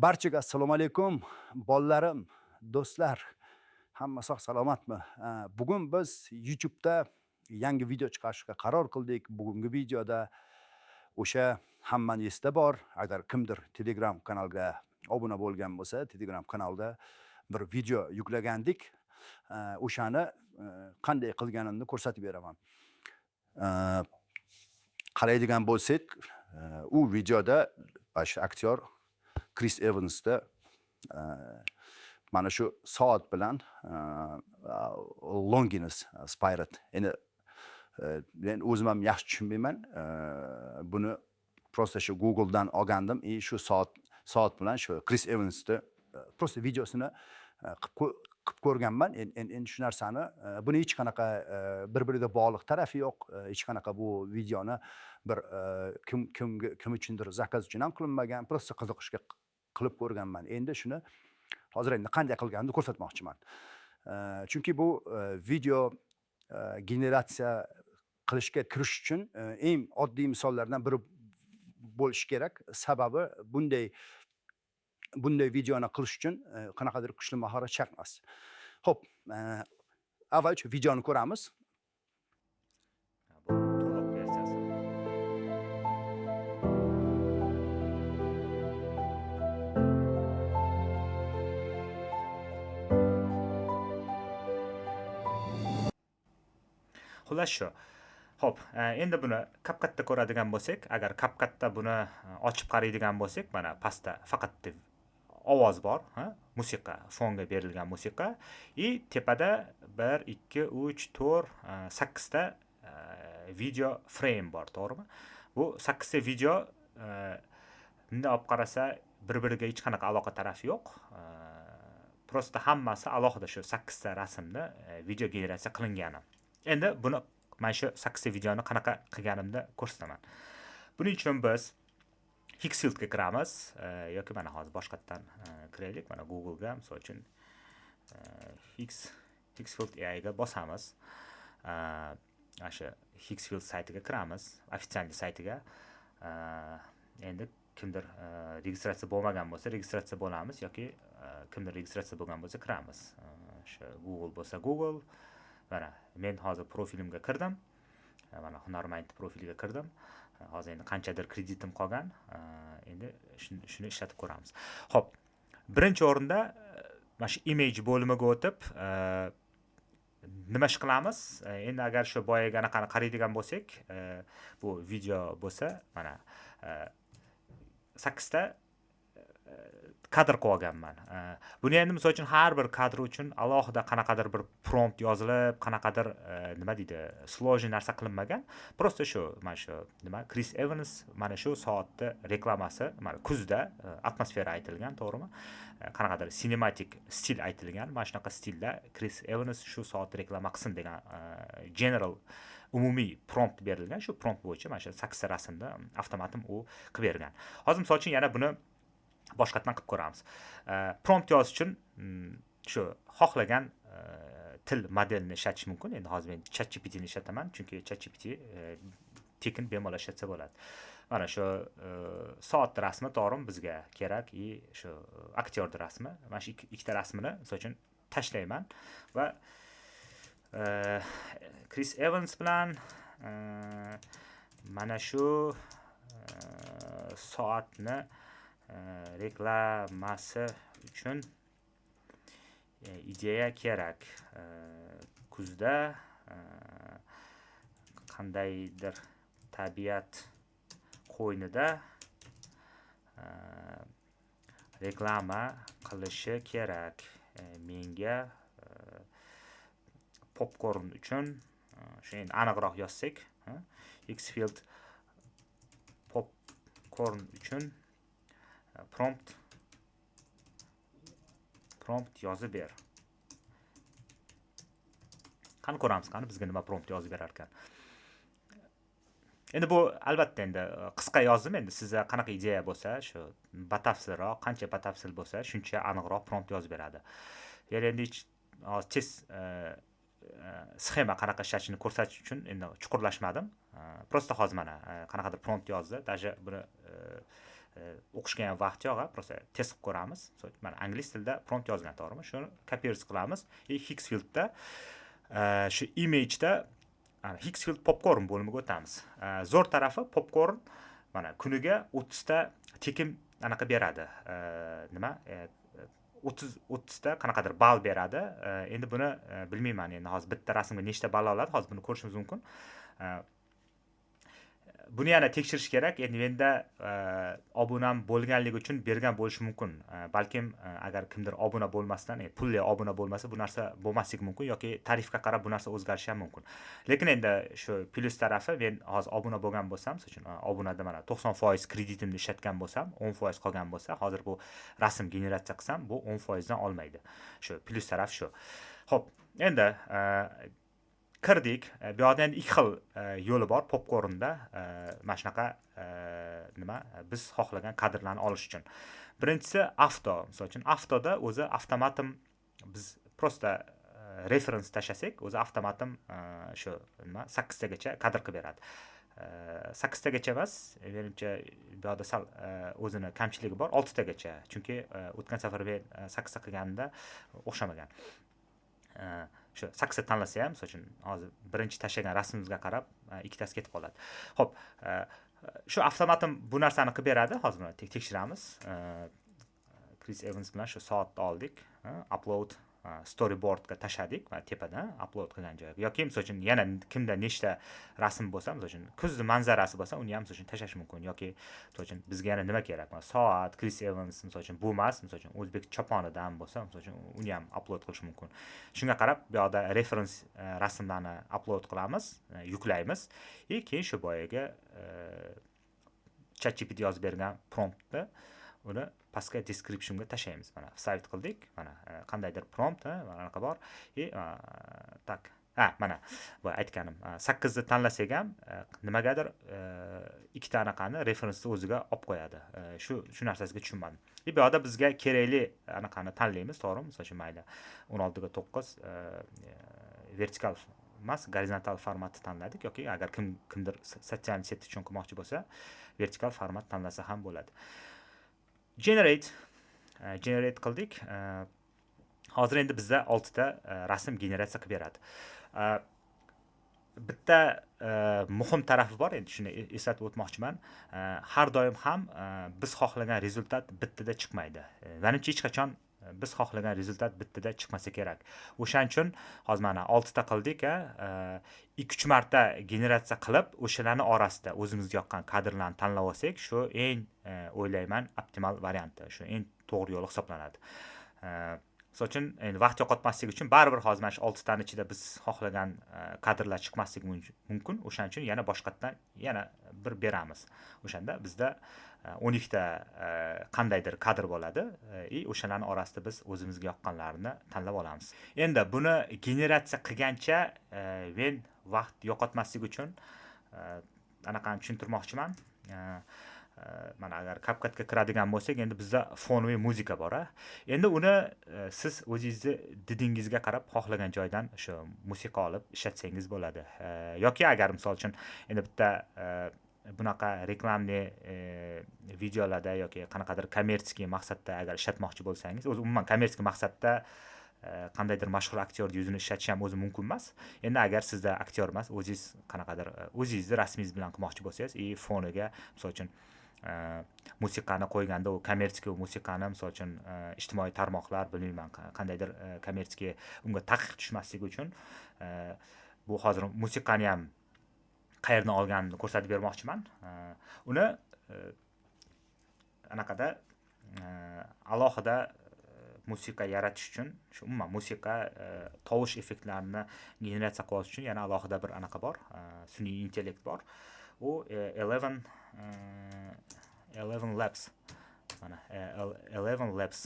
Barchaga assalomu alaykum, bolalarim, do'stlar. Hamma sog' salomatmi? Bugun biz YouTube'da yangi video chiqarishga qaror qildik. Bugungi videoda o'sha hammani esida bor, agar kimdir Telegram kanalga obuna bo'lgan bo'lsa, Telegram kanalda bir video yuklagandik. O'shani qanday qilganimni ko'rsatib beraman. Eee, Qaraydigan bo'lsak, u videoda shu aktyor Chris Evansda mana shu soat bilan Longines Spirit. Endi men o'zim ham yaxshi tushunmayman. Buni prosta shu Google'dan olgandim. Shu soat bilan shu Chris Evansni prosta videosini qilib ko'rganman. Endi shu narsani buni hech qanaqa bir-biriga bog'liq tarafi yo'q. Hech qanaqa bu videoni bir kim uchundir zakaz uchun ham qilinmagan. Prosta qiziqishga qilib ko'rganman. Endi shuni hozir qanday qilganimni ko'rsatmoqchiman. Chunki bu video generatsiya qilishga kirish uchun eng oddiy misollardan biri bo'lishi kerak. Sababi bunday videoni qilish uchun qanaqadir kuchli mahorat shart emas. Xo'p, avval shu videoni ko'ramiz. Bu to'liq versiyasi. Xullas shu. Xo'p, endi buni CapCut'da ko'radigan bo'lsak, agar CapCut'da buni ochib qaraydigan bo'lsak, mana pastda faqat ovoz bor, musiqa, fonga berilgan musiqa tepada 1 2 3 4 8 ta video frame bor, to'g'rimi? Bu 8 ta video bunday olib qarasa bir-biriga hech qanaqa aloqa tarafi yo'q. Prosta hammasi alohida shu 8 ta rasmni video generatsiya qilingani. Endi buni mana shu 8 ta videoni qanaqa qilganimni ko'rsataman. Buning uchun biz Hixfieldga kiramiz yoki mana hozir boshqatdan kiraylik. Mana Google'ga, misol uchun Hixfield AI ga bosamiz. Mana shu Hixfield saytiga kiramiz, ofitsial saytiga. Endi kimdir registratsiya bo'lmagan bo'lsa, registratsiya bo'lamiz yoki kimdir registratsiya bo'lgan bo'lsa kiramiz. Shu Google bo'lsa Google. Mana men hozir profilimga kirdim. Mana Hunarmand profiliga kirdim. Hozir endi qanchadir kreditim qolgan. Endi shuni ishlatib ko'ramiz. Xo'p, birinchi o'rinda mana shu image bo'limiga o'tib, nima ish qilamiz? Endi agar shu boyaga anaqani qaraydigan bo'lsak, bu video bo'lsa, mana 8 ta kadr qo'yganman. Buni endi misol uchun har bir kadr uchun alohida qanaqadir bir prompt yozilib, qanaqadir nima deydi, sложный narsa qilinmagan. Prosta shu, mana shu nima, Chris Evans mana shu soatda reklamasi, mana kuzda atmosfera aytilgan, to'g'rimi? Qanaqadir cinematic stil aytilgan. Mana shunaqa stilda Chris Evans shu soat reklama qilsin degan general umumiy prompt berilgan. Shu prompt bo'yicha mana shu 8 ta rasmda avtomatim u qilib bergan. Hozir misol uchun yana buni boshqatdan qilib ko'ramiz. Prompt yozish uchun shu xohlagan til modelini ishlatish mumkin. Endi hozir men ChatGPT ni ishlataman, chunki ChatGPT tekin bemalol ishlatsa bo'ladi. Mana shu soat rasmi to'g'rim bizga kerak, shu aktyor rasmi. Mana shu ikkita rasmini misol uchun tashlayman va Chris Evans bilan mana shu soatni reklamasi uchun ideya kerak. Kuzda qandaydir tabiat qo'ynida reklama qilishi kerak. Menga popcorn uchun shu endi aniqroq yozsak, Hixfield popcorn uchun prompt yozib ber. Qani ko'ramiz, qani bizga nima prompt yozib berar ekan. Endi bu albatta endi qisqa yozdim. Endi sizga qanaqa ideya bo'lsa, shu batafsilroq, qancha batafsil bo'lsa, shuncha aniqroq prompt yozib beradi. Endi tez sxema qanaqa ishlashini ko'rsatish uchun endi chuqurlashmadim. Prosta hozir mana qanaqadir prompt yozdi. Даже buni o'qishga ham vaqt yo'q, просто test qilib ko'ramiz. Mana ingliz tilida prompt yozgan, to'g'rimi? Shuni copy-paste qilamiz. Higgsfieldda shu imageda Higgsfield popcorn bo'limiga o'tamiz. Zo'r tarafi popcorn mana kuniga 30 ta tekin anaqa beradi. Nima? 30 ta qanaqadir ball beradi. Endi buni bilmayman, endi hozir bitta rasmga nechta ball oladi, hozir buni ko'rishimiz mumkin. Buni yana tekshirish kerak. Endi menda obunam bo'lganligi uchun bergan bo'lishi mumkin. Balkim agar kimdir obuna bo'lmasdan, pulli obuna bo'lmasa, bu narsa bo'lmasligi mumkin yoki tarifga qarab bu narsa o'zgarishi ham mumkin. Lekin endi shu plyus tarafi, men hozir obuna bo'lgan bo'lsam, uchun obunada mana 90% kreditimni ishlatgan bo'lsam, 10% qolgan bo'lsa, hozir bu rasm generatsiya qilsam, bu 10% dan olmaydi. Shu plyus taraf shu. Xo'p, endi kirdik. Bu yerda endi ikki xil yo'li bor popcornda mana shunaqa nima biz xohlagan kadrlarni olish uchun. Birinchisi avto. Misol uchun avtoda o'zi avtomatim biz prosta reference tashlasak, o'zi avtomatim shu nima 8 tagacha kadr qilib beradi. 8 tagacha emas, menimcha bu yerda sal o'zini kamchiligi bor, 6 tagacha. Chunki o'tgan safar men 8 ta qilganimda o'xshamagan. Shu 8 ta tanlasa ham, misol uchun hozir birinchi tashlagan rasmimizga qarab ikkitasi ketib qoladi. Xo'p, shu avtomatim bu narsani qilib beradi. Hozir buni tekshiramiz. Chris Evans bilan shu soatni oldik, upload storyboardga tashladik va tepada upload qilgan joyga. Yoki misol uchun yana kimda nechta rasm bo'lsa, misol uchun kuzning manzarasi bo'lsa, uni ham misol uchun tashlash mumkin. Yoki misol uchun bizga yana nima kerak? Soat, Chris Evans misol uchun bu emas, misol uchun o'zbek choponidan bo'lsa, misol uchun uni ham upload qilish mumkin. Shunga qarab bu yerda reference rasmlarni upload qilamiz, yuklaymiz va keyin shu boyaga ChatGPT yozib bergan promptni uni pastga descriptionga tashlaymiz. Mana save qildik. Mana qandaydir prompt, mana anaqa bor. Tak. Mana bu aytganim 8 ni tanlasak ham nimagadir ikkita anaqani referensni o'ziga olib qo'yadi. Shu narsasiga tushunmadim. Bu yerda bizga kerakli anaqani tanlaymiz, to'g'rimi? Misol uchun mayli 16 ga 9 vertikal emas, gorizontal formatni tanladik yoki agar kimdir sotsial set uchun qilmoqchi bo'lsa, vertikal format tanlasa ham bo'ladi. Generate qildik. Hozir endi bizda 6 ta rasm generatsiya qilib beradi. Bitta muhim tarafi bor, endi shuni eslatib o'tmoqchiman. Har doim ham biz xohlagan rezultat bittada chiqmaydi. Menimcha hech qachon biz xohlagan rezultat bittada chiqmasa kerak. O'shaning uchun hozir mana 6 ta qildik, 2-3 marta generatsiya qilib, o'shalarning orasida o'zimizga yoqqan kadrlarni tanlab olsak, shu eng o'ylayman optimal varianti, shu eng to'g'ri yo'l hisoblanadi. Misol uchun endi vaqt yo'qotmaslik uchun baribir hozir mana shu 6 taning ichida biz xohlagan kadrlar chiqmasligi mumkin. O'shaning uchun yana boshqatdan yana bir beramiz. O'shanda bizda 12 ta qandaydir kadr bo'ladi o'shalarning orasida biz o'zimizga yoqqanlarini tanlab olamiz. Endi buni generatsiya qilgancha men vaqt yo'qotmaslik uchun anaqani tushuntirmoqchiman. Mana agar CapCutga kiradigan bo'lsak, endi bizda fonoviy muzika bor. Endi uni siz o'zingizning didingizga qarab xohlagan joydan shu musiqa olib ishlatsangiz bo'ladi. Yoki agar misol uchun endi bitta bunaqa reklamli videolarda yoki qanaqadir kommersiy maqsadda agar ishlatmoqchi bo'lsangiz, o'zi umuman kommersiy maqsadda qandaydir mashhur aktyorning yuzini ishlatish ham o'zi mumkin emas. Endi agar sizda aktyor emas, o'zingiz qanaqadir o'zingizni rasmingiz bilan qilmoqchi bo'lsangiz, foniga misol uchun musiqani qo'yganda, u kommersiy musiqani misol uchun ijtimoiy tarmoqlar, bilmayman, qandaydir kommersiy unga taqiq tushmasligi uchun bu hozir musiqani ham qayerdan olganimni ko'rsatib bermoqchiman. Uni anaqada alohida musiqa yaratish uchun, shu umuman musiqa tovush effektlarini generatsiya qilish uchun yana alohida bir anaqa bor, sun'iy intellekt bor. U 11 Labs. Mana 11 Labs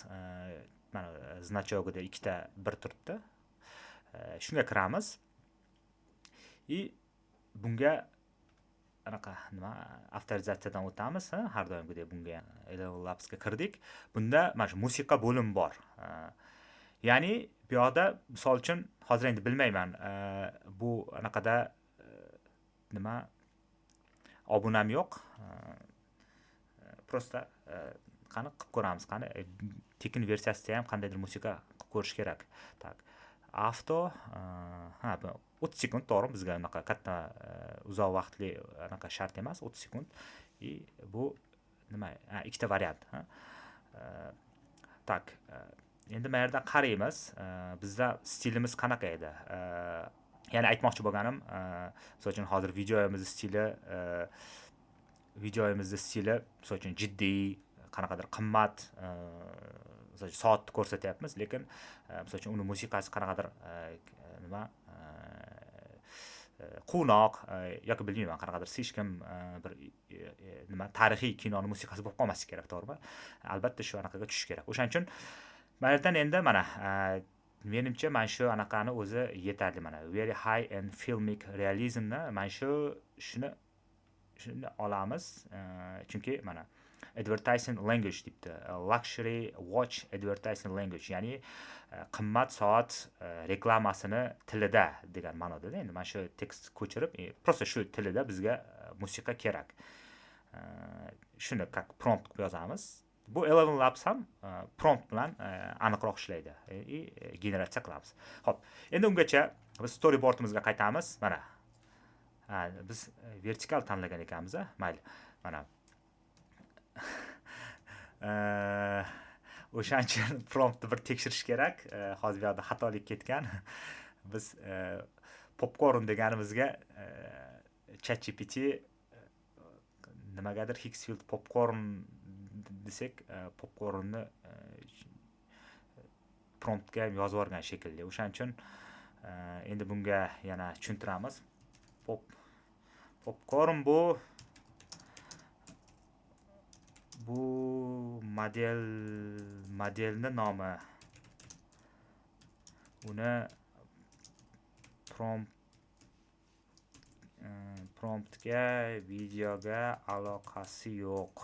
mana значогida ikkita bir turibdi. Shunga kiramiz. Bunga anaqa nima avtorizatsiyadan o'tamiz, har doimgidek bunga 11 Labsga kirdik. Bunda mana shu musiqa bo'limi bor. Ya'ni bu yoqda misol uchun hozir endi bilmayman, bu anaqada nima obunam yo'q. Prosta qani qilib ko'ramiz, qani tekin versiyasida ham qandaydir musiqa qilib ko'rish kerak. Tak. Avto, ha, 30 sekund to'g'ri, bizga unaqa katta uzoq vaqtli anaqa shart emas, 30 sekund. Bu nima? Ikkita variant, ha. Tak. Endi bu yerda qaraymiz. Bizda stilimiz qanaqa edi? Ya'ni aytmoqchi bo'lganim, misol uchun hozir videoyimizni stili, misol uchun jiddiy, qanaqadir qimmat, misol uchun soatni ko'rsatyapmiz, lekin misol uchun uni musiqasi qanaqadir nima quvnoq yoki bilmayman qanaqadir slishkam bir nima tarixiy kinoni musiqasi bo'lib qolmasligi kerak, to'g'rimi? Albatta shu anaqaga tushish kerak. O'shaning uchun mana yerdan endi mana menimcha mana shu anaqani o'zi yetarli. Mana very high and filmic realismni mana shuni olamiz, chunki mana advertising language debdi. Luxury watch advertising language, ya'ni qimmat soat reklamasini tilida degan ma'noda. Endi mana shu tekst ko'chirib, prosta shu tilida bizga musiqa kerak. Shuni как prompt qilib yozamiz. Bu Eleven Labs ham prompt bilan aniqroq ishlaydi. Generatsiya qilamiz. Xo'p, endi ungacha biz storyboardimizga qaytamiz. Mana biz vertikal tanlagan ekanmiz, mayli. Mana o'shaning uchun promptni bir tekshirish kerak. Hozir bu yerda xatolik ketgan. Biz popcorn deganimizga ChatGPT nimagadir Higgsfield popcorn desak, popcornni promptga yozib yuborgan shekilli. O'shaning uchun endi bunga yana tushuntiramiz. Popcorn bu modelni nomi. Uni promptga, videoga aloqasi yo'q.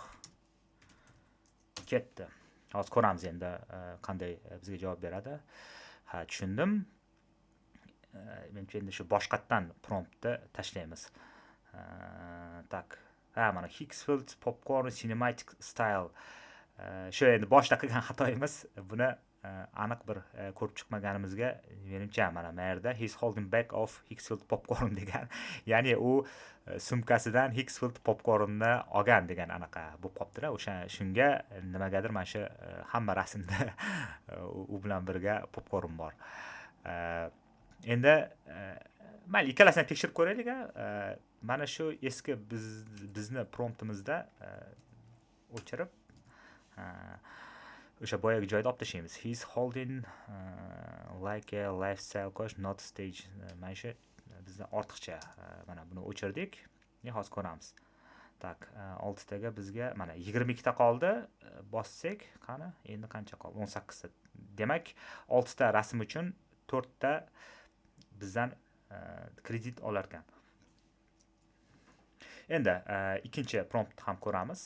Ketdi. Hozir ko'ramiz endi qanday bizga javob beradi. Ha, tushundim. Menimcha endi shu boshqatdan promptni tashlaymiz. Tak. Mana Higgsfield popcorn cinematic style. Shu endi boshda qilgan xatoyimiz. Buni aniq bir ko'rib chiqmaganimizga menimcha mana bu yerda he's holding back of Higgsfield popcorn degan. Ya'ni u sumkasidan Higgsfield popcornni olgan degan anaqa bo'lib qopti-da. Shunga nimagadir mana shu hamma rasmda u bilan birga popcorn bor. Endi mayli ikkalasini tekshirib ko'raylik. Mana shu eski bizni promptimizda o'chirib o'sha boyagi joyda olib tashlaymiz. He's holding like a lifestyle coach, not stage. Mana shu bizda ortiqcha. Mana buni o'chirdik. Hozir ko'ramiz. Tak, 6 taga bizga mana 22 ta qoldi. Bossak, qani? Endi qancha qoldi? 18 ta. Demak, 6 ta rasm uchun 4 ta bizdan kredit olar ekan. Endi ikkinchi prompt ham ko'ramiz.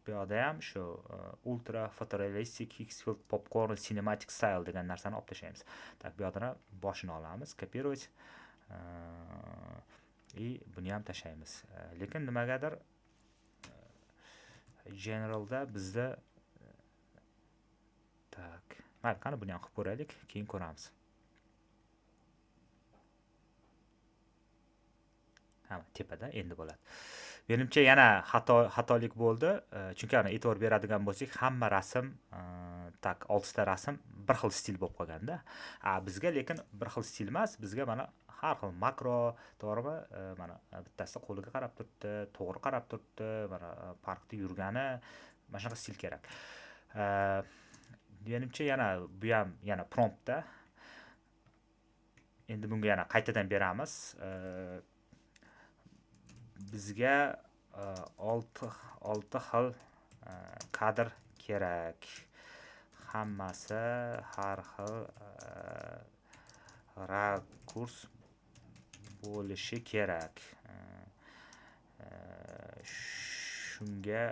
Bu yerda ham shu ultra photorealistic Higgsfield popcorn cinematic style degan narsani olib tashlaymiz. Tak, bu yerdan boshini olamiz, kopировать. Buni ham tashlaymiz. Lekin nimagadir generalda bizda tak, mayli, qani buni ham qilib ko'raylik, keyin ko'ramiz. Tepada endi bo'ladi. Menimcha yana xatolik bo'ldi. Chunki ana e'tibor beradigan bo'lsak, hamma rasm tak 6 ta rasm bir xil stil bo'lib qolganda. Bizga lekin bir xil stil emas, bizga mana har xil makro, to'g'rimi? Mana bittasi qo'liga qarab turibdi, to'g'ri qarab turibdi, mana parkda yurgani, mana shunaqa stil kerak. Menimcha yana bu ham yana promptda. Endi bunga yana qaytadan beramiz. Bizga 6 xil kadr kerak. Hammasi har xil rakurs bo'lishi kerak. Shunga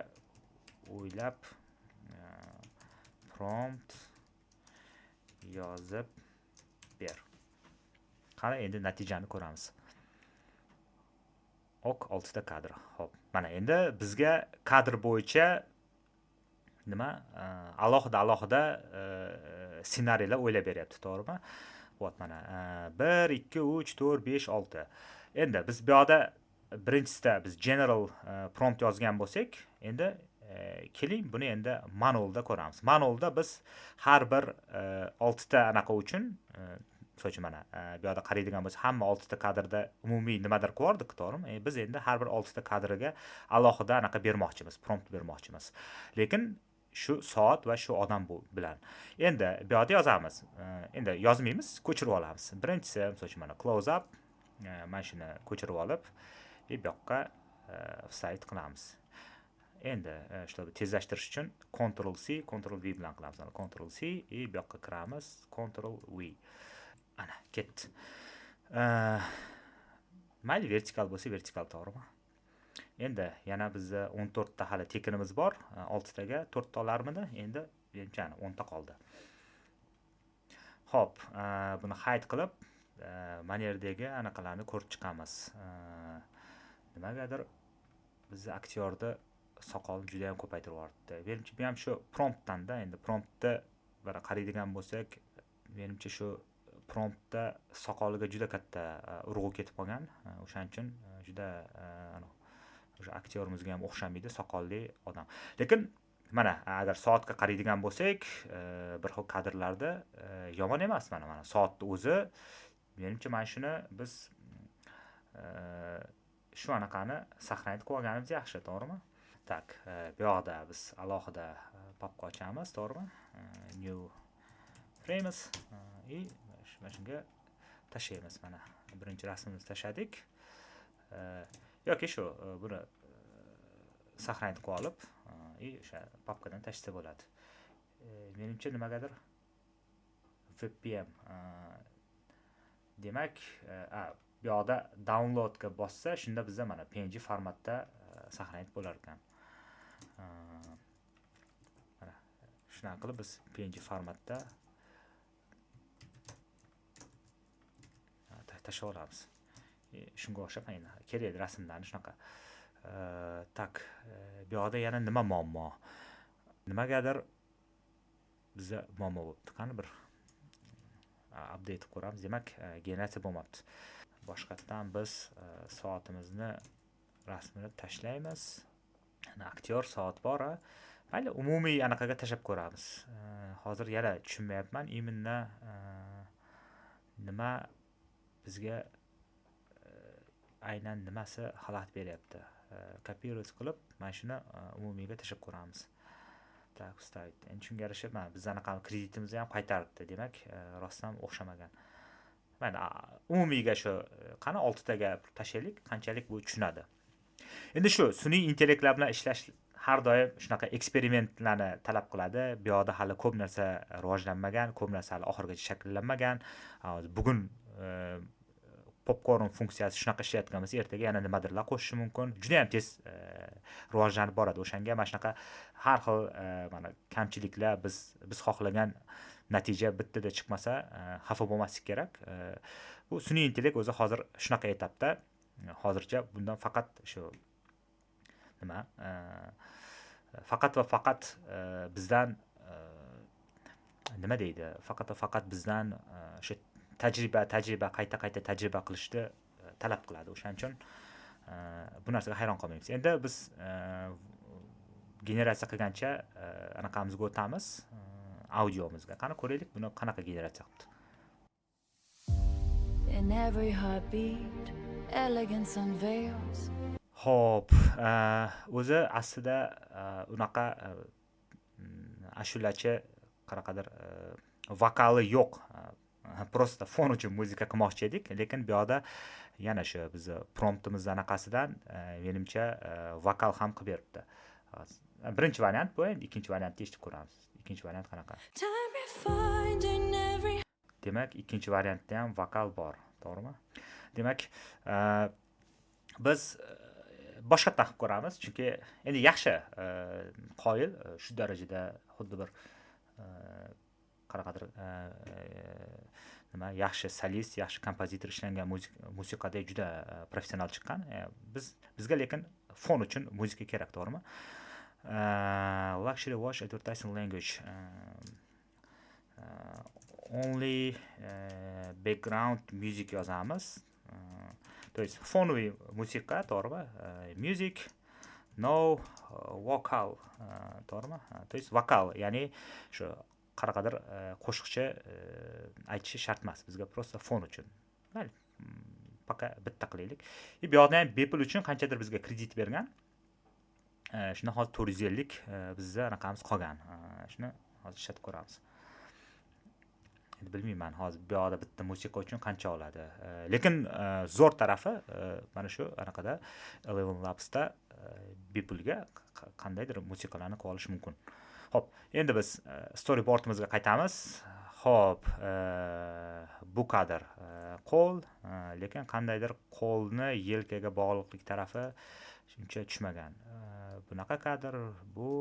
o'ylab prompt yozib ber. Qani endi natijani ko'ramiz. 6 ta kadr. Xo'p, mana endi bizga kadr bo'yicha nima alohida ssenariylar o'ylab beryapti, to'g'rimi? Вот mana 1 2 3 4 5 6. Endi biz bu yoqda birinchisida biz general prompt yozgan bo'lsak, endi keling buni endi manualda ko'ramiz. Manualda biz har bir 6 ta anaqa uchun misol uchun mana bu yoqda qaraydigan bo'lsak, hamma 6 ta kadrda umumiy nimadir ko'rdik, to'g'rimi? Biz endi har bir 6 ta kadriga alohida anaqa bermoqchimiz, prompt bermoqchimiz. Lekin shu soat va shu odam bilan. Endi bu yoqda yozamiz. Endi yozmaymiz, ko'chirib olamiz. Birinchisi, misol uchun mana close up, mana shuni ko'chirib olib, bu yoqqa write qilamiz. Endi shuni tezlashtirish uchun Ctrl C, Ctrl V bilan qilamiz. Ctrl C, bu yoqqa kiramiz, Ctrl V. Ana, ketdi. Mayli vertikal bo'lsa, vertikal, to'g'rimi? Endi yana bizda 14 ta hali tekinimiz bor. 6 taga 4 ta olarmidi? Endi menimcha 10 ta qoldi. Xo'p, buni hide qilib, mana yerdagi anaqalarni ko'rib chiqamiz. Nimagadir bizni aktyorni soqolini juda ham ko'paytirib yubordi. Menimcha bu ham shu promptdan-da, endi promptda bir qaraydigan bo'lsak, menimcha shu promptda soqoliga juda katta urg'u ketib qolgan. O'shaning uchun juda o'sha aktyorimizga ham o'xshamaydi, soqolli odam. Lekin mana agar soatga qaraydigan bo'lsak, bir xil kadrlarda yomon emas. Mana soatning o'zi, menimcha mana shuni biz shu anaqani saqlanib qo'yganimiz yaxshi, to'g'rimi? Tak, bu yoqda biz alohida papka ochamiz, to'g'rimi? New frames mana shunga tashlaymiz. Mana birinchi rasmimizni tashladik. Yoki shu buni saqlanib qo'yib, o'sha papkadan tashlasa bo'ladi. Menimcha nimagadir VPN demak, bu yoqda downloadga bossa, shunda bizda mana PNG formatda saqlanib bo'lar ekan. Mana shunaqa qilib biz PNG formatda tashlab olamiz. Shunga o'xshab ayni kerak rasmlarni shunaqa. Tak, bu yoqda yana nima muammo? Nimagadir bizda muammo bo'libdi. Qani bir update qilib ko'ramiz. Demak, generatsiya bo'lmabdi. Boshqatdan biz soatimizni rasmini tashlaymiz. Aktyor soat bor. Mayli umumiy anaqaga tashlab ko'ramiz. Hozir yana tushunmayapman. Imенно nima bizga aynan nimasi xalaqit beryapti. Kopировать qilib, mana shuni umumiyga tashlab ko'ramiz. Tak, вставить. Endi shunga yarasha mana biz anaqa kreditimizni ham qaytaribdi. Demak, rostdan o'xshamagan. Mana umumiyga shu qani 6 taga tashlaylik, qanchalik bu tushunadi. Endi shu sun'iy intellektlar bilan ishlash har doim shunaqa eksperimentlarni talab qiladi. Bu yoqda hali ko'p narsa rivojlanmagan, ko'p narsa hali oxirigacha shakllanmagan. Bugun popcorn funksiyasi shunaqa ishlayotgan bo'lsa, ertaga yana nimadirlar qo'shishi mumkin. Juda ham tez rivojlanib boradi. O'shanga mana shunaqa har xil mana kamchiliklar biz xohlagan natija bittada chiqmasa, xafa bo'lmaslik kerak. Bu sun'iy intellekt o'zi hozir shunaqa etapda. Hozircha bundan faqat shu nima faqat va faqat bizdan nima deydi? Faqat va faqat bizdan shu tajriba qayta tajriba qilishni talab qiladi. O'shaning uchun bu narsaga hayron qolmaymiz. Endi biz generatsiya qilgancha anaqamizga o'tamiz, audiomizga. Qani ko'raylik, buni qanaqa generatsiya qilibdi. In every heartbeat, elegance unveils. Xo'p, o'zi aslida unaqa ashulachi qanaqadir vokali yo'q. Prosta fon uchun muzika qilmoqchi edik, lekin bu yoqda yana shu biz promptimiz anaqasidan menimcha vokal ham qilib beribdi. Birinchi variant bu, endi ikkinchi variantni eshitib ko'ramiz. Ikkinchi variant qanaqa? Demak, ikkinchi variantda ham vokal bor, to'g'rimi? Demak, biz boshqatdan qilib ko'ramiz, chunki endi yaxshi qoyil shu darajada xuddi bir qanaqadir nima yaxshi solist, yaxshi kompozitor ishlangan musiqada juda professional chiqqan. Bizga lekin fon uchun muzika kerak, to'g'rimi? luxury watch advertising language. Only background music yozamiz. То есть fonoviy musiqa, to'g'rimi? Music, no vocal, to'g'rimi? То есть vokal, ya'ni shu qanaqadir qo'shiqchi aytishi shart emas. Bizga просто fon uchun. Mayli, faqa bitta qilaylik. Bu yoqda ham bepul uchun qanchadir bizga kredit bergan. Shuni hozir 450 bizda anaqamiz qolgan. Shuni hozir ishlatib ko'ramiz. Endi bilmayman hozir bu yoqda bitta musiqa uchun qancha oladi. Lekin zo'r tarafi mana shu anaqada Eleven Labs'da bepulga qandaydir musiqalarni qilib olish mumkin. Xo'p, endi biz storyboardimizga qaytamiz. Xo'p, bu kadr qo'l, lekin qandaydir qo'lni yelkaga bog'liqlik tarafi shuncha tushmagan. Bunaqa kadr, bu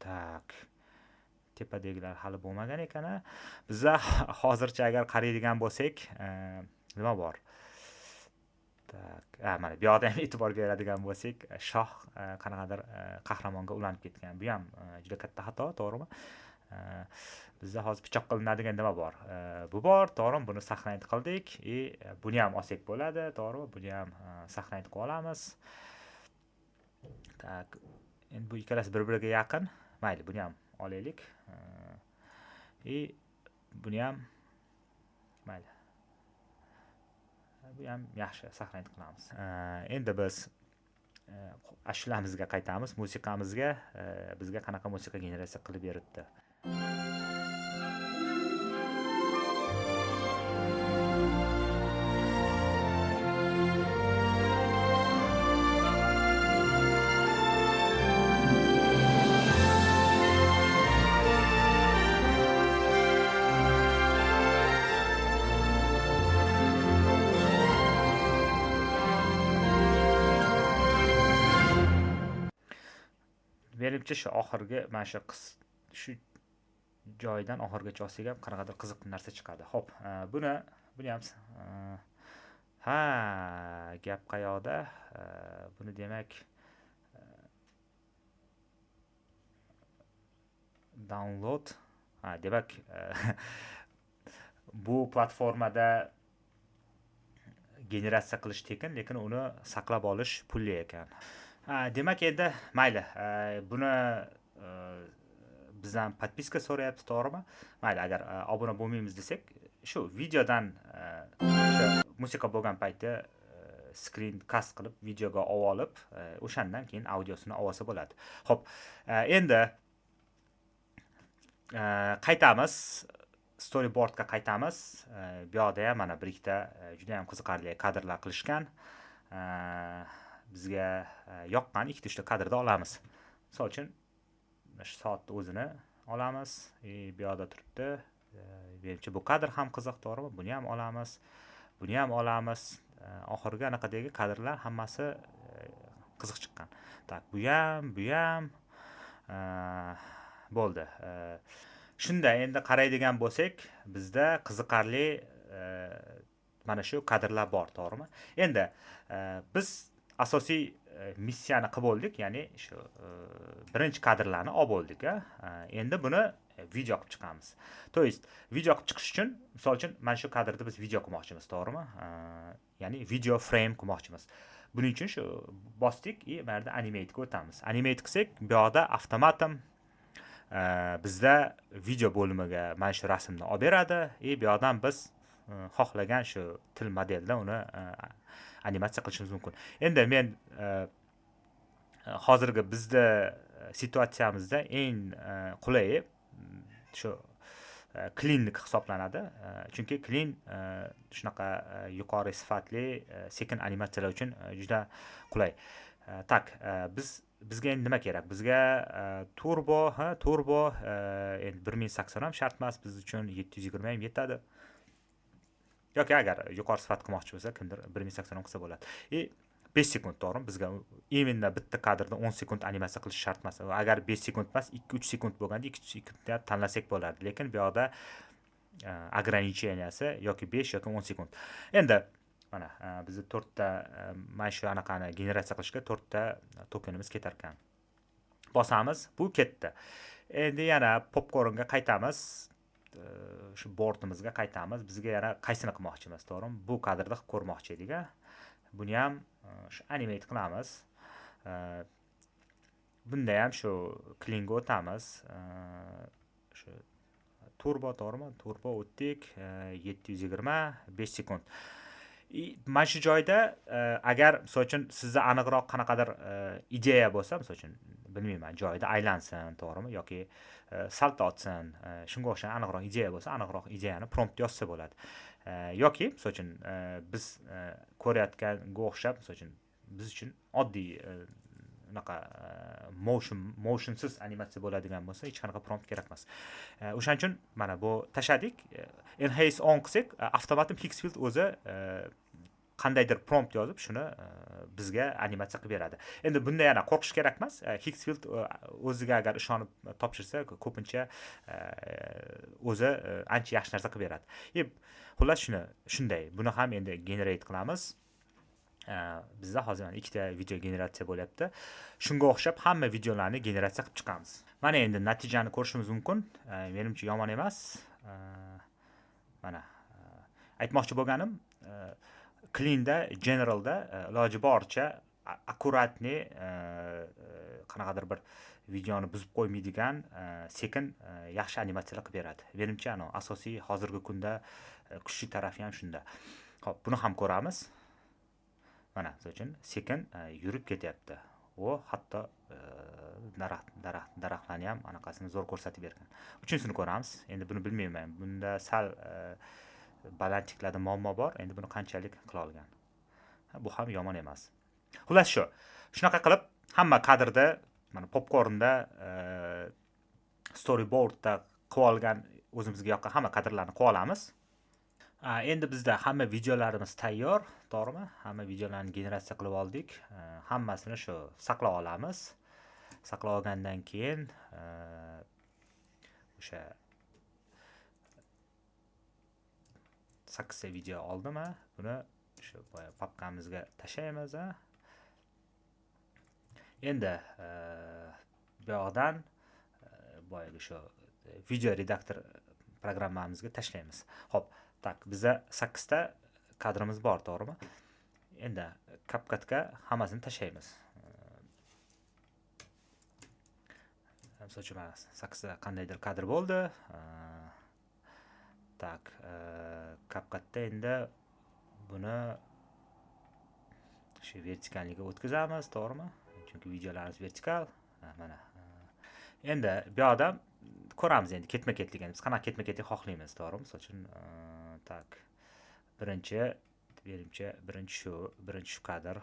tak. Tepadagilar hali bo'lmagan ekan. Bizda hozircha agar qaraydigan bo'lsak, nima bor? Tak, mana bu yoqda ham e'tibor beradigan bo'lsak, shoh qanaqadir qahramonga ulanib ketgan. Bu ham juda katta xato, to'g'rimi? Bizda hozir pichoq qilinadigan nima bor? Bu bor, to'g'rimi? Buni saqlanib qildik. Buni ham olsak bo'ladi, to'g'rimi? Buni ham saqlanib qilib olamiz. Tak, endi bu ikkalasi bir-biriga yaqin. Mayli, buni ham olaylik. Buni ham mayli. Bu ham yaxshi saqlanib qilamiz. Endi biz ashulamizga qaytamiz, musiqamizga. Bizga qanaqa musiqa generatsiya qilib beribdi. Menimcha shu oxirgi mana shu joydan oxirgacha olsak ham qanaqadir qiziq narsa chiqadi. Xo'p, buni ham gap qayoqda? Buni demak download. Demak bu platformada generatsiya qilish tekin, lekin uni saqlab olish pulli ekan. Demak endi mayli, buni bizdan podpiska so'rayapti, to'g'rimi? Mayli, agar obuna bo'lmaymiz desak, shu videodan o'sha musiqa bo'lgan paytda screen cast qilib videoga olib, o'shandan keyin audiosini olsa bo'ladi. Xo'p, endi qaytamiz, storyboardga qaytamiz. Bu yoqda ham mana bir ikkita juda ham qiziqarli kadrlar qilishgan. Bizga yoqqan 2-3 ta kadrda olamiz. Misol uchun shu soatni o'zini olamiz. Bu yoqda turibdi. Menimcha bu kadr ham qiziq, to'g'rimi? Buni ham olamiz. Buni ham olamiz. Oxirgi anaqadagi kadrlar hammasi qiziq chiqqan. Tak, bu ham bo'ldi. Shunda endi qaraydigan bo'lsak, bizda qiziqarli mana shu kadrlar bor, to'g'rimi? Endi biz asosiy missiyani qilib bo'ldik, ya'ni shu birinchi kadrlarni olib bo'ldik. Endi buni video qilib chiqamiz. To есть, video qilib chiqish uchun, misol uchun, mana shu kadrda biz video qilmoqchimiz, to'g'rimi? Ya'ni video frame qilmoqchimiz. Buning uchun shu bosdik, mana yerda animate'ga o'tamiz. Animate qilsak, bu yoqda avtomatim bizda video bo'limiga mana shu rasmni olib beradi. Bu yoqdan biz xohlagan shu til modelda uni animatsiya qilishimiz mumkin. Endi men hozirgi bizda situatsiyamizda eng qulayi shu clean hisoblanadi. Chunki clean shunaqa yuqori sifatli sekin animatsiyalar uchun juda qulay. Tak, bizga endi nima kerak? Bizga turbo endi 1080 ham shart emas, biz uchun 720 ham yetadi. Yoki agar yuqori sifat qilmoqchi bo'lsa, kimdir 1080 ham qilsa bo'ladi. 5 sekund, to'g'rimi? Bizga именно bitta kadrda 10 sekund animatsiya qilish shart emas. Agar 5 sekund emas, 2-3 sekund bo'lganda 2 sekundda tanlasak bo'lardi. Lekin bu yoqda ограниченияsi yoki 5 yoki 10 sekund. Endi Mana bizni 4 ta mana shu anaqani generatsiya qilishga 4 ta tokenimiz ketar ekan. Bosamiz, bu ketdi. Endi yana popcornga qaytamiz. Shu boardimizga qaytamiz. Bizga yana qaysini qilmoqchimiz, to'g'rimi? Bu kadrda qilib ko'rmoqchi edik. Buni ham shu animate qilamiz. Bunda ham shu cleanga o'tamiz. Shu turbo, to'g'rimi? Turbo o'tdik. 720 5 sekund. Mana shu joyda agar misol uchun sizda aniqroq qanaqadir ideya bo'lsa, misol uchun bilmayman, joyida aylansin, to'g'rimi? Yoki salto otsin, shunga o'xshagan aniqroq ideya bo'lsa, aniqroq ideyani prompt yozsa bo'ladi. Yoki misol uchun biz ko'rayotganga o'xshab, misol uchun biz uchun oddiy unaqa motionsiz animatsiya bo'ladigan bo'lsa, hech qanaqa prompt kerak emas. O'shaning uchun mana bu tashadik. Enhance on qilsak, avtomatik Higgsfield o'zi qandaydir prompt yozib, shuni bizga animatsiya qilib beradi. Endi bunda yana qo'rqish kerak emas. Higgsfield o'ziga agar ishonib topshirsa, ko'pincha o'zi ancha yaxshi narsa qilib beradi. Xullas shunday. Buni ham endi generate qilamiz. Bizda hozir mana ikkita video generatsiya bo'lyapti. Shunga o'xshab hamma videolarni generatsiya qilib chiqamiz. Mana endi natijani ko'rishimiz mumkin. Menimcha yomon emas. Mana aytmoqchi bo'lganim, cleanda, generalda iloji boricha akkuratni qanaqadir bir videoni buzib qo'ymaydigan, sekin yaxshi animatsiyalar qilib beradi. Menimcha asosiy hozirgi kunda kuchli tarafi ham shunda. Xo'p, buni ham ko'ramiz. Mana, misol uchun sekin yurib ketyapti. U hatto daraxtlarni ham anaqasini zo'r ko'rsatib bergan. Uchinchisini ko'ramiz. Endi buni bilmayman. Bunda sal balandliklarda muammo bor. Endi buni qanchalik qila olgan. Bu ham yomon emas. Xullas shunaqa qilib hamma kadrda, mana popcornda, storyboardda qilib olgan o'zimizga yoqqan hamma kadrlarni qilib olamiz. Endi bizda hamma videolarimiz tayyor, to'g'rimi? Hamma videolarni generatsiya qilib oldik. Hammasini shu saqlab olamiz. Saqlab olgandan keyin o'sha 8 ta video oldim, buni shu papkamizga tashlaymiz. Endi bu yoqdan boyagi shu video redaktor programmamizga tashlaymiz. Xo'p, tak, bizda 8 ta kadrimiz bor, to'g'rimi? Endi CapCutga hammasini tashlaymiz. Misol uchun 8 ta qandaydir kadr bo'ldi. Tak, CapCutda endi buni shu vertikalliga o'tkazamiz, to'g'rimi? Chunki videolarimiz vertikal. Mana. Endi bu yoqda ko'ramiz endi ketma-ketligini. Biz qanaqa ketma-ketlik xohlaymiz, to'g'rimi? Misol uchun tak, birinchi shu kadr.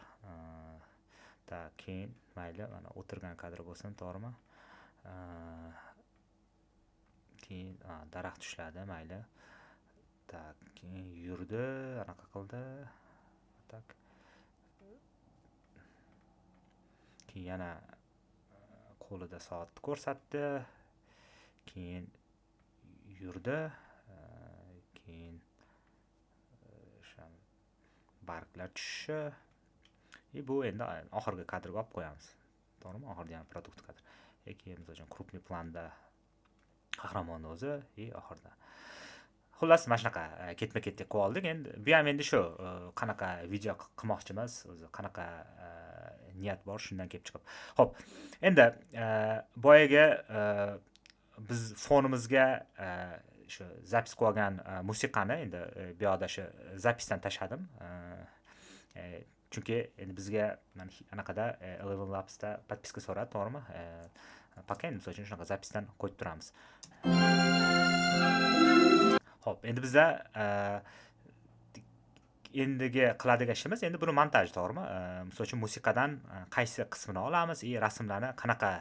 Tak, keyin mayli, mana o'tirgan kadr bo'lsin, to'g'rimi? Keyin daraxt ushladi, mayli. Tak, keyin yurdi, anaqa qildi. Tak. Keyin yana qo'lida soat ko'rsatdi. Keyin yurdi. Keyin o'sha barglar tushishi. Bu endi oxirgi kadrga olib qo'yamiz. To'g'rimi? Oxirgi ham produkt kadr. Keyin biz uchun krupniy planda qahramon o'zi, oxirida. Xullas, mana shunaqa ketma-ketlik qilib oldik. Endi bu ham endi shu qanaqa video qilmoqchimiz, o'zi qanaqa niyat bor, shundan kelib chiqib. Xo'p, endi boyaga biz fonimizga shu zapis qilib olgan musiqani endi bu yoqda shu zapisdan tashladim. Chunki endi bizga anaqada Eleven Labs'da podpiska so'radi, to'g'rimi? Poka endi misol uchun shunaqa zapisdan qo'yib turamiz. Xo'p, endi bizda endigi qiladigan ishimiz endi buni montaj, to'g'rimi? Misol uchun musiqadan qaysi qismini olamiz, rasmlarni qanaqa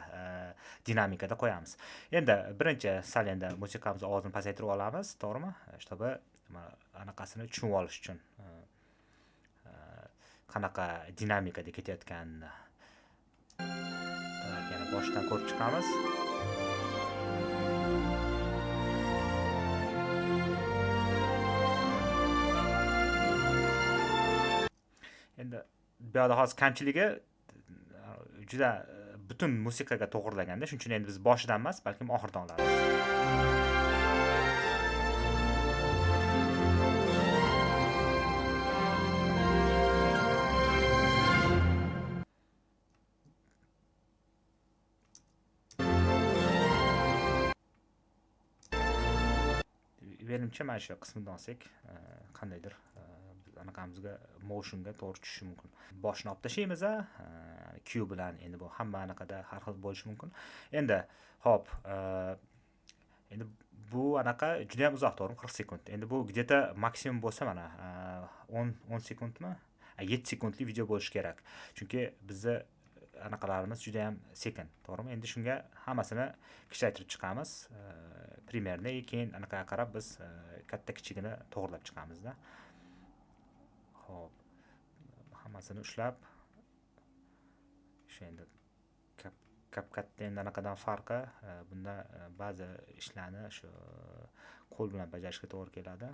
dinamikada qo'yamiz. Endi birinchi sal endi musiqamiz ovozini pasaytirib olamiz, to'g'rimi? Чтобы anaqasini tushunib olish uchun qanaqa dinamikada ketayotganini. Yana boshdan ko'rib chiqamiz. bu yerda hozir kamchiligi juda butun musiqaga to'g'rilaganda, shuning uchun endi biz boshidan emas, balkim oxiridan olamiz. Menimcha mana shu qismidan olsak, qandaydir biz anaqamizga motionga to'g'ri tushishi mumkin. Boshni olib tashlaymiz, Q bilan. Endi bu hamma anaqada har xil bo'lishi mumkin. Endi hop, endi bu anaqa juda ham uzoq, to'g'rimi? 40 sekund. Endi bu где-то maksimum bo'lsa mana 10 sekundmi? 7 sekundlik video bo'lishi kerak. Chunki bizni anaqalarimiz juda ham sekin, to'g'rimi? Endi shunga hammasini kichraytirib chiqamiz. Primerni keyin anaqaga qarab biz katta kichigini to'g'rilab chiqamiz-da. Xo'p. Hammasini ushlab o'sha endi CapCut'da endi anaqadan farqi, bunda ba'zi ishlarni shu qo'l bilan bajarishga to'g'ri keladi.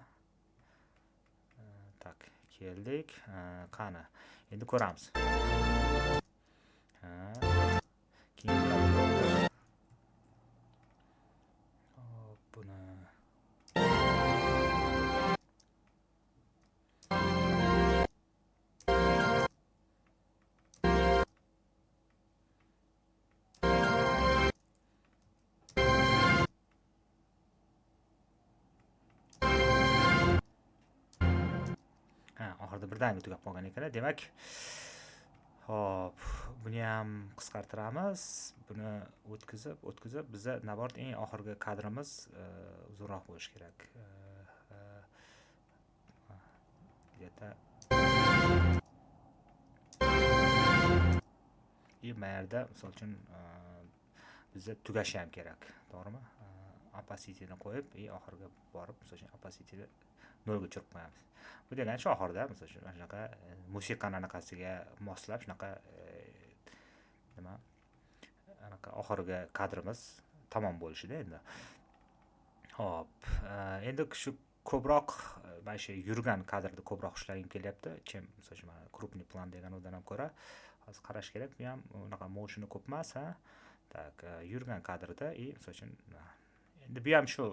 Tak, keldik. Qani, endi ko'ramiz. Keyin buni oxirida birdaniga tugab qolgan ekan. Demak, hop, buni ham qisqartiramiz. Buni o'tkazib bizga navbat eng oxirgi kadrimiz uzunroq bo'lishi kerak. Где-то mayerda misol uchun bizga tugashi ham kerak, to'g'rimi? Opacity-ni qo'yib, oxirga borib, misol uchun opacity-ni 0 ga tushirib qo'yamiz. Bu degani shu oxirida misol uchun shunaqa musiqani anaqasiga moslab shunaqa nima anaqa oxirgi kadrimiz tamom bo'lishida endi. Hop, endi shu ko'proq mana shu yurgan kadrda ko'proq ishlagim kelyapti. Misol uchun mana krupniy plan deganidan ham ko'ra hozir qarash kerak. Bu ham unaqa motioni ko'p emas, Tak, yurgan kadrda misol uchun endi bu ham shu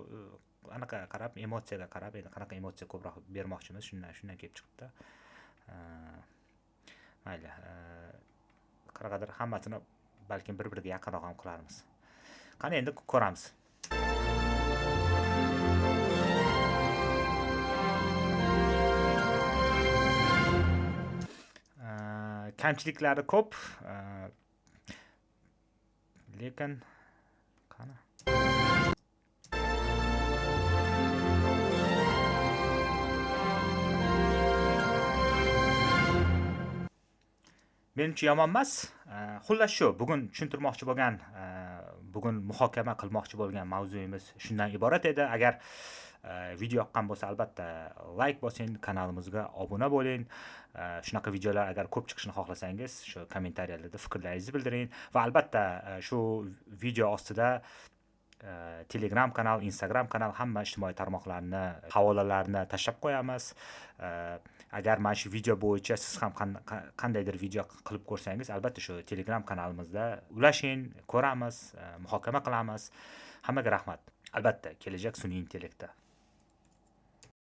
anaqa qarab, emotsiyaga qarab, endi qanaqa emotsiya ko'proq bermoqchimiz, shundan kelib chiqibdi. Mayli, qanaqadir hammasini balkim bir-biriga yaqinroq ham qilarmiz. Qani endi ko'ramiz. Kamchiliklari ko'p, lekin qani menimcha yomon emas. Xullas shu, bugun tushuntirmoqchi bo'lgan, bugun muhokama qilmoqchi bo'lgan mavzuyimiz shundan iborat edi. Agar video yoqqan bo'lsa, albatta like bosing, kanalimizga obuna bo'ling. Shunaqa videolar agar ko'p chiqishini xohlasangiz, shu kommentariyalarda fikrlaringizni bildiring va albatta shu video ostida Telegram kanal, Instagram kanal, hamma ijtimoiy tarmoqlarni havolalarini tashlab qo'yamiz. Agar mana shu video bo'yicha siz ham qandaydir video qilib ko'rsangiz, albatta shu Telegram kanalimizda ulashing, ko'ramiz, muhokama qilamiz. Hammaga rahmat. Albatta, kelajak sun'iy intellektda.